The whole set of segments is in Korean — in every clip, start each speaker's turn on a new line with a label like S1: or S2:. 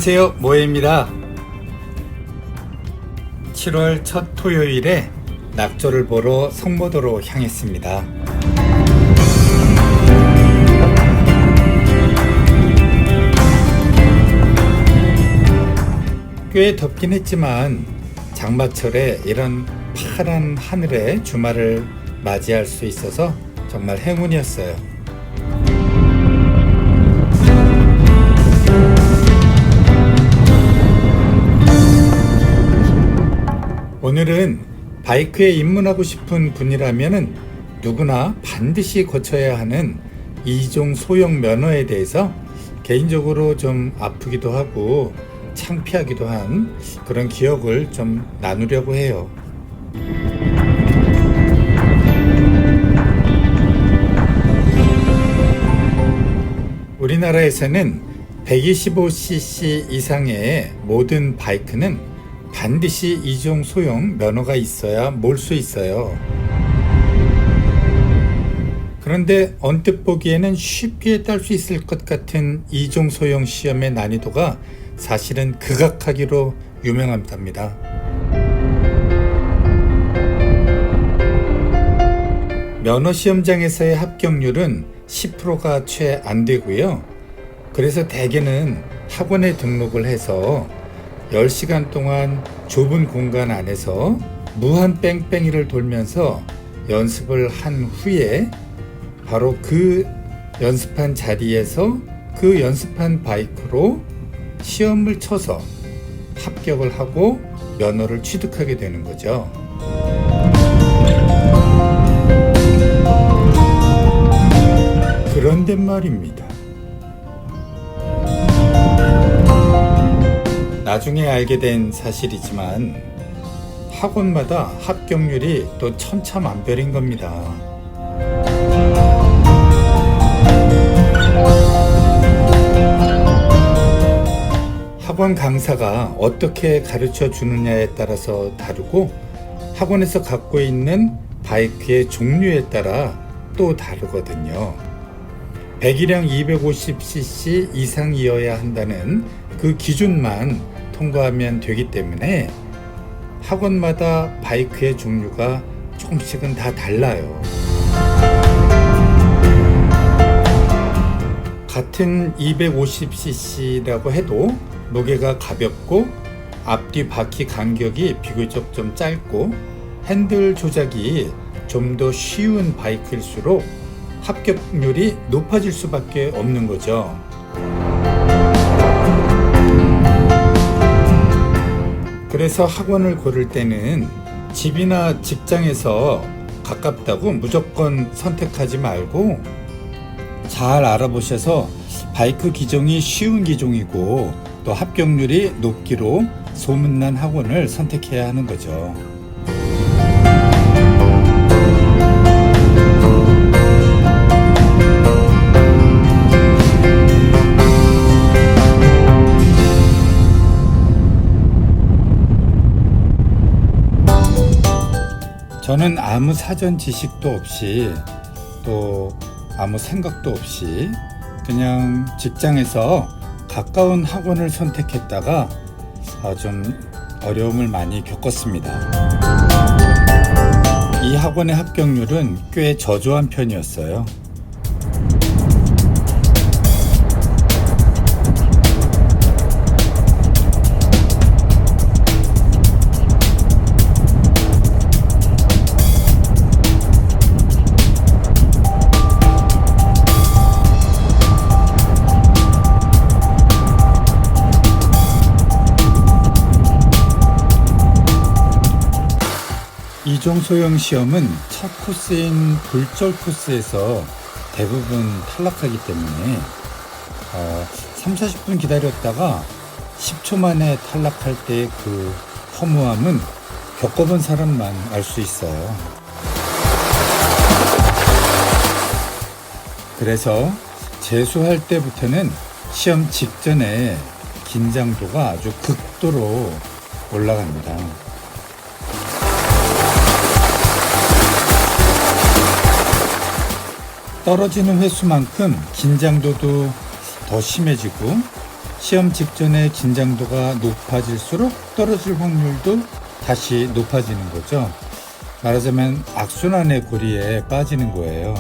S1: 안녕하세요, 모해입니다. 7월 첫 토요일에 낙조를 보러 성모도로 향했습니다. 꽤 덥긴 했지만 장마철에 이런 파란 하늘에 주말을 맞이할 수 있어서 정말 행운이었어요. 오늘은 바이크에 입문하고 싶은 분이라면 누구나 반드시 거쳐야 하는 2종 소형 면허에 대해서 개인적으로 좀 아프기도 하고 창피하기도 한 그런 기억을 좀 나누려고 해요. 우리나라에서는 125cc 이상의 모든 바이크는 반드시 2종 소형 면허가 있어야 몰 수 있어요. 그런데 언뜻 보기에는 쉽게 딸 수 있을 것 같은 2종 소형 시험의 난이도가 사실은 극악하기로 유명합니다. 면허 시험장에서의 합격률은 10%가 채 안 되고요. 그래서 대개는 학원에 등록을 해서 10시간 동안 좁은 공간 안에서 무한 뺑뺑이를 돌면서 연습을 한 후에 바로 그 연습한 자리에서 그 연습한 바이크로 시험을 쳐서 합격을 하고 면허를 취득하게 되는 거죠. 그런데 말입니다. 나중에 알게 된 사실이지만 학원마다 합격률이 또 천차만별인 겁니다. 학원 강사가 어떻게 가르쳐 주느냐에 따라서 다르고 학원에서 갖고 있는 바이크의 종류에 따라 또 다르거든요. 배기량 250cc 이상이어야 한다는 그 기준만 통과하면 되기 때문에 학원마다 바이크의 종류가 조금씩은 다 달라요. 같은 250cc라고 해도 무게가 가볍고 앞뒤 바퀴 간격이 비교적 좀 짧고 핸들 조작이 좀 더 쉬운 바이크일수록 합격률이 높아질 수밖에 없는 거죠. 그래서 학원을 고를 때는 집이나 직장에서 가깝다고 무조건 선택하지 말고 잘 알아보셔서 바이크 기종이 쉬운 기종이고 또 합격률이 높기로 소문난 학원을 선택해야 하는 거죠. 저는 아무 사전 지식도 없이 또 아무 생각도 없이 그냥 직장에서 가까운 학원을 선택했다가 좀 어려움을 많이 겪었습니다. 이 학원의 합격률은 꽤 저조한 편이었어요. 이종 소형 시험은 첫 코스인 굴절 코스에서 대부분 탈락하기 때문에 30-40분 기다렸다가 10초 만에 탈락할 때 그 허무함은 겪어본 사람만 알 수 있어요. 그래서 재수할 때부터는 시험 직전에 긴장도가 아주 극도로 올라갑니다. 떨어지는 횟수만큼 긴장도도 더 심해지고 시험 직전에 긴장도가 높아질수록 떨어질 확률도 다시 높아지는 거죠. 말하자면 악순환의 고리에 빠지는 거예요.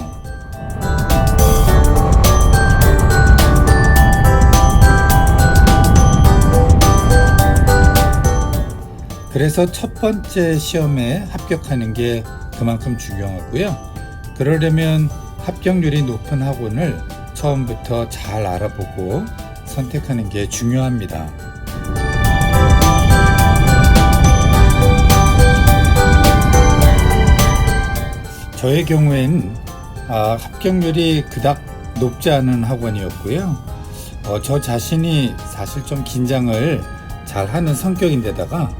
S1: 그래서 첫 번째 시험에 합격하는 게 그만큼 중요하고요. 그러려면 합격률이 높은 학원을 처음부터 잘 알아보고 선택하는 게 중요합니다. 저의 경우엔 합격률이 그닥 높지 않은 학원이었고요. 저 자신이 사실 좀 긴장을 잘 하는 성격인데다가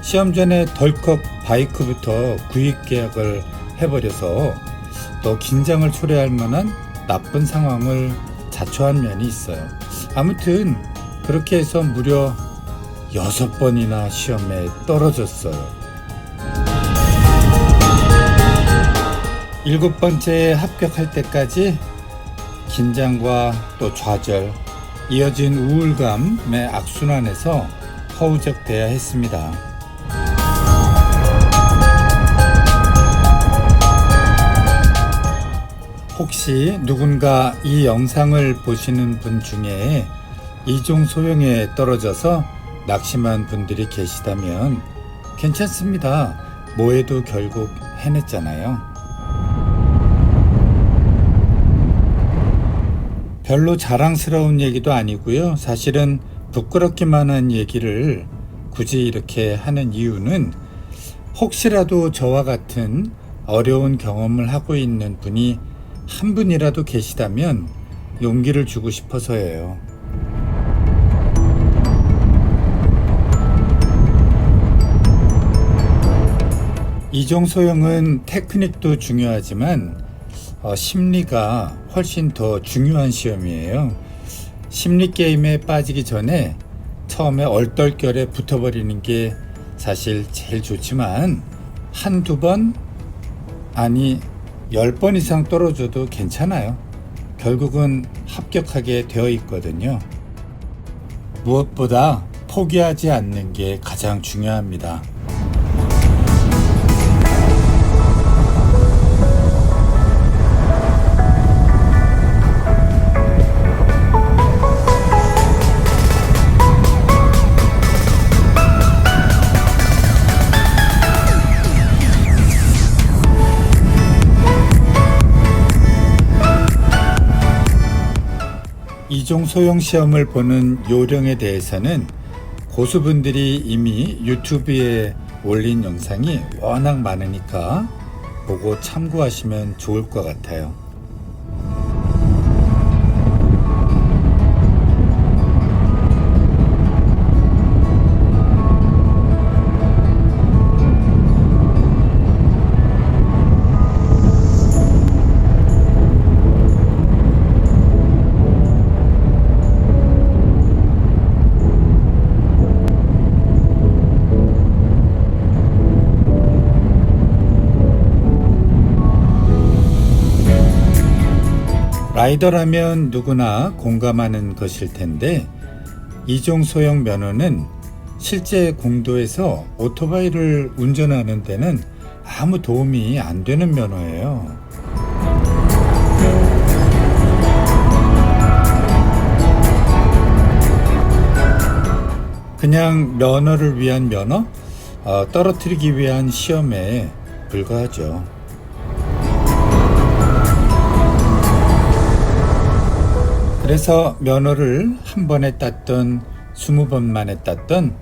S1: 시험 전에 덜컥 바이크부터 구입 계약을 해버려서 더 긴장을 초래할 만한 나쁜 상황을 자초한 면이 있어요. 아무튼 그렇게 해서 무려 6번이나 시험에 떨어졌어요. 7번째에 합격할 때까지 긴장과 또 좌절, 이어진 우울감의 악순환에서 허우적대야 했습니다. 혹시 누군가 이 영상을 보시는 분 중에 이종 소형에 떨어져서 낙심한 분들이 계시다면 괜찮습니다. 뭐해도 결국 해냈잖아요. 별로 자랑스러운 얘기도 아니고요. 사실은 부끄럽기만 한 얘기를 굳이 이렇게 하는 이유는 혹시라도 저와 같은 어려운 경험을 하고 있는 분이 한 분이라도 계시다면 용기를 주고 싶어서예요. 이종 소형은 테크닉도 중요하지만 심리가 훨씬 더 중요한 시험이에요. 심리 게임에 빠지기 전에 처음에 얼떨결에 붙어버리는 게 사실 제일 좋지만 한두 번, 아니 10번 이상 떨어져도 괜찮아요. 결국은 합격하게 되어 있거든요. 무엇보다 포기하지 않는 게 가장 중요합니다. 이종 소형 시험을 보는 요령에 대해서는 고수분들이 이미 유튜브에 올린 영상이 워낙 많으니까 보고 참고하시면 좋을 것 같아요. 라이더라면 누구나 공감하는 것일 텐데 이종 소형 면허는 실제 공도에서 오토바이를 운전하는 데는 아무 도움이 안 되는 면허예요. 그냥 면허를 위한 면허, 떨어뜨리기 위한 시험에 불과하죠. 그래서 면허를 한 번에 땄던 20번 만에 땄던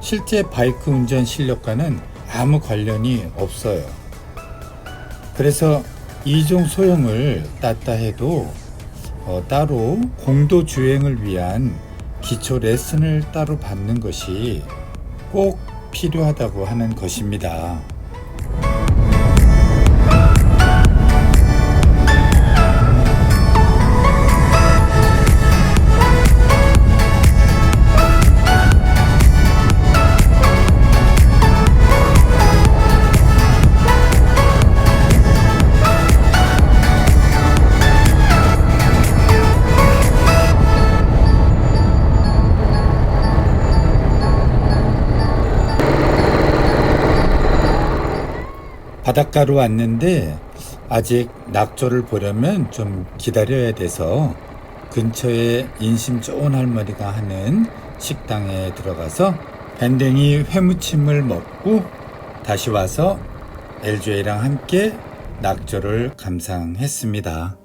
S1: 실제 바이크 운전 실력과는 아무 관련이 없어요. 그래서 이종 소형을 땄다 해도 따로 공도 주행을 위한 기초 레슨을 따로 받는 것이 꼭 필요하다고 하는 것입니다. 바닷가로 왔는데 아직 낙조를 보려면 좀 기다려야 돼서 근처에 인심 좋은 할머니가 하는 식당에 들어가서 밴댕이 회무침을 먹고 다시 와서 LJ랑 함께 낙조를 감상했습니다.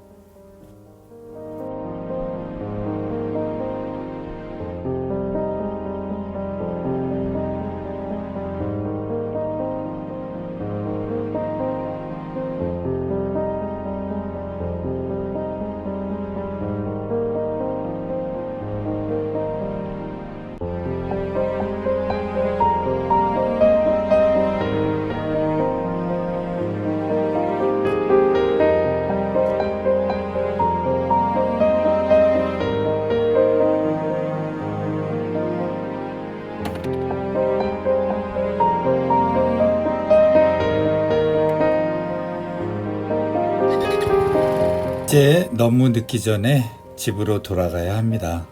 S1: 이제 너무 늦기 전에 집으로 돌아가야 합니다.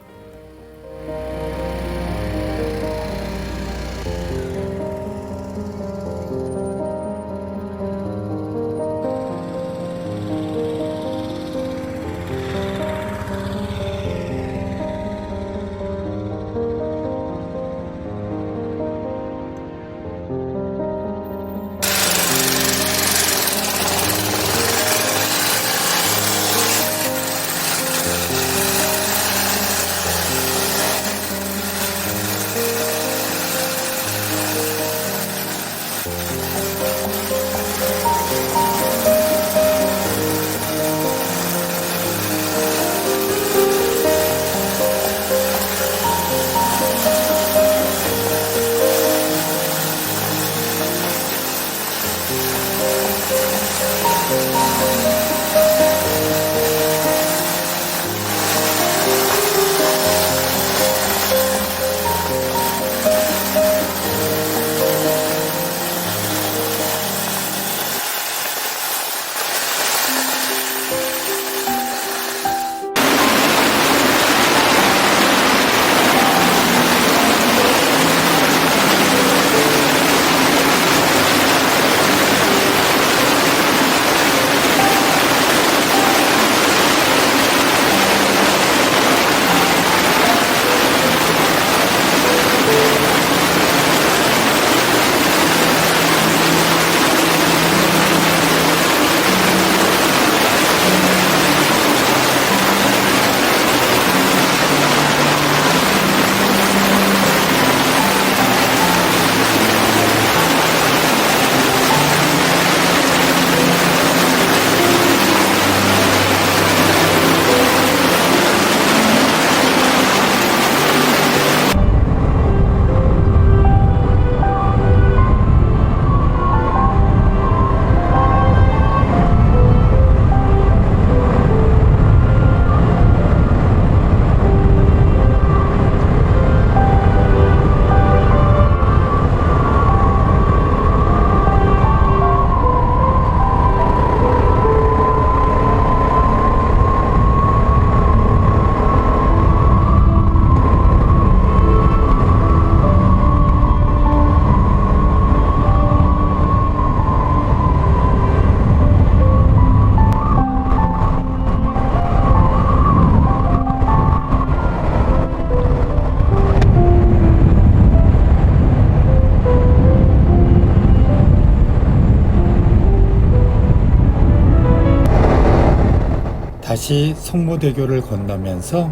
S1: 다시 성모대교를 건너면서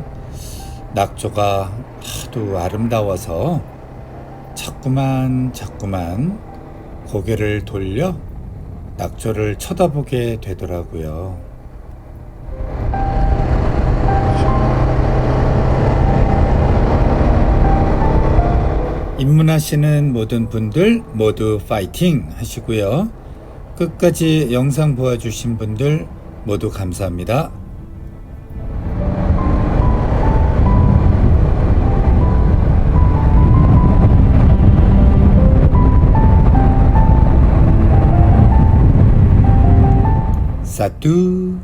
S1: 낙조가 하도 아름다워서 자꾸만 고개를 돌려 낙조를 쳐다보게 되더라고요. 입문하시는 모든 분들 모두 파이팅 하시고요. 끝까지 영상 보아주신 분들 모두 감사합니다. Satu